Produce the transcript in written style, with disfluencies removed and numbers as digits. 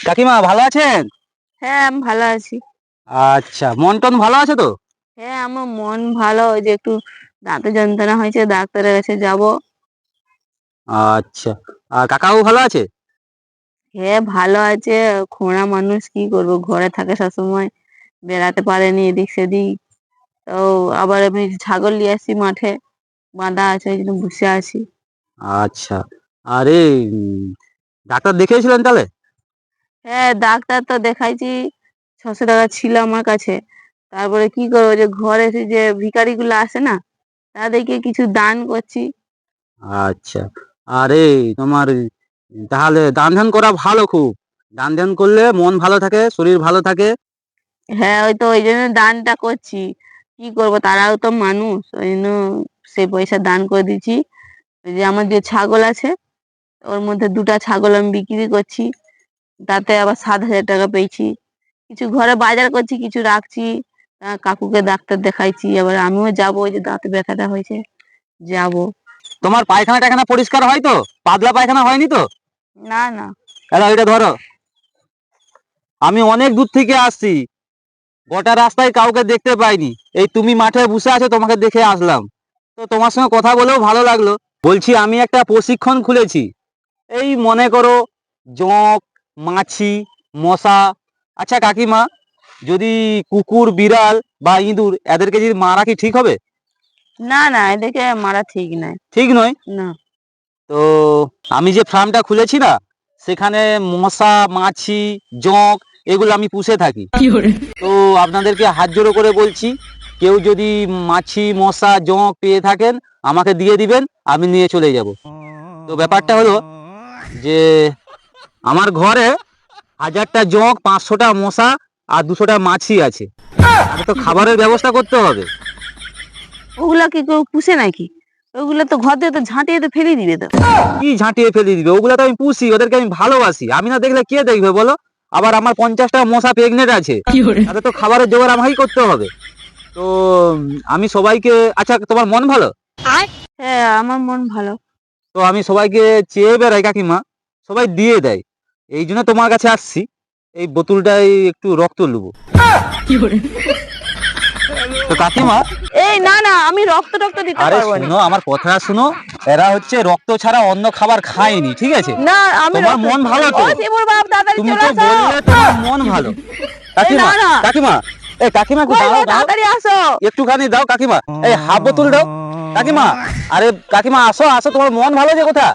কাকিমা ভালো আছেন? হ্যাঁ, আমি ভালো আছি। আচ্ছা, মন টন ভালো আছে তো? হ্যাঁ, আমার মন ভালো। ওই যে একটু দাঁতে যন্ত্রণা হয়েছে, ডাক্তারের কাছে যাব। আচ্ছা, আর কাকাও ভালো আছে? হ্যাঁ, ভালো আছে। খোঁড়া মানুষ, কি করব, ঘরে থাকে সবসময়, বেড়াতে পারেনি এদিক সেদিক। তো আবার আমি ছাগল নিয়ে আসছি, মাঠে বাঁধা আছে, ওই জন্য বসে আছি। আচ্ছা, আরে ডাক্তার দেখিয়েছিলেন তাহলে? হ্যাঁ, ডাক্তার তো দেখাইছি। 600 টাকা ছিল আমার কাছে। তারপরে কি করবো, যে ঘরে এসে যে ভিখারি গুলো আসে না, তাদেরকে কিছু দান করছি। আচ্ছা, আরে তোমার তাহলে দান ধ্যান করা ভালো খুব। দান ধ্যান করলে মন ভালো থাকে, শরীর ভালো থাকে। হ্যাঁ, ওই তো ওই জন্য দানটা করছি। কি করব, তারাও তো মানুষ, ওই জন্য সেই পয়সা দান করে দিচ্ছি। ওই যে আমার যে ছাগল আছে, ওর মধ্যে 2টা ছাগল আমি বিক্রি করছি। তাতে আবার 7,000 টাকা পেয়েছি। কিছু ঘরে বাজার করছি, কিছু রাখছি। কাকুকে ডাক্তার দেখাইছি, আবার আমিও যাবো, ওই যে দাঁতে ব্যথাটা হয়েছে, যাব। তোমার পায়খানা টায়খানা পরিষ্কার হয় তো? পাতলা পায়খানা হয়নি তো? না, না। এলা ওইটা ধরো। আমি অনেক দূর থেকে আসছি, গোটা রাস্তায় কাউকে দেখতে পাইনি। এই তুমি মাঠে বসে আছো, তোমাকে দেখে আসলাম। তো তোমার সঙ্গে কথা বলেও ভালো লাগলো। বলছি আমি একটা প্রশিক্ষণ খুলেছি। এই মনে করো জোঁক, মাছি, মশা। আচ্ছা কাকিমা, যদি কুকুর, বিড়াল বা ইঁদুর এদেরকে যদি মারা কি ঠিক হবে? না, না, এদেরকে মারা ঠিক নাই। ঠিক নয়? না। তো আমি যে ফার্মটা খুলেছি না, সেখানে মশা, মাছি, জোঁক এগুলো আমি পুষে থাকি। তো আপনাদেরকে হাত জোড়ো করে বলছি, কেউ যদি মাছি, মশা, জোঁক পেয়ে থাকেন আমাকে দিয়ে দিবেন, আমি নিয়ে চলে যাব। তো ব্যাপারটা হলো যে আমার ঘরে 1000টা জোঁক, 500টা মশা আর 200টা মাছি আছে। আমাকে তো খাবারের ব্যবস্থা করতে হবে। ওগুলা কি কেউ পুষে নাকি? ওগুলো তো ঘর দিয়ে তো ঝাঁটিয়ে তো ফেলে দিবে তো। কি ঝাঁটিয়ে ফেলে দিবে? ওগুলা তো আমি পুষি, ওদেরকে আমি ভালোবাসি। আমি না দেখলে কে দেখবে বলো? আবার আমার 50টা মশা প্রেগনেন্ট আছে, তাদের তো খাবারের জোগাড় আমাকেই করতে হবে। তো আমি সবাইকে, আচ্ছা তোমার মন ভালো? হ্যাঁ, আমার মন ভালো। তো আমি সবাইকে চেয়ে বেড়াই কাকিমা, সবাই দিয়ে দেয়। এই জন্য তোমার কাছে আসছি, এই বোতলটাই একটু রক্ত নেবো। তো কাকিমা, এই না, না, আমি রক্ত টক্ত দিতে আরে পারবো না। শুনো, আমার কথা শুনো। এরা হচ্ছে রক্ত ছাড়া অন্য খাবার খায়নি, ঠিক আছে? না, আমি তোমার রক্ত। মন ভালো ও তো? শিবুর বাপ, তাড়াতাড়ি তুমি চলে তো আসো। বললে তোমার মন ভালো। এই না, কাকিমা, না। কাকিমা, এই কাকিমা একটু কই গো, দাও দাও, তাড়াতাড়ি আসো। একটুখানি দাও কাকিমা। এই হাফ বোতল দাও কাকিমা। আরে কাকিমা আসো আসো, তোমার মন ভালো যে কথা।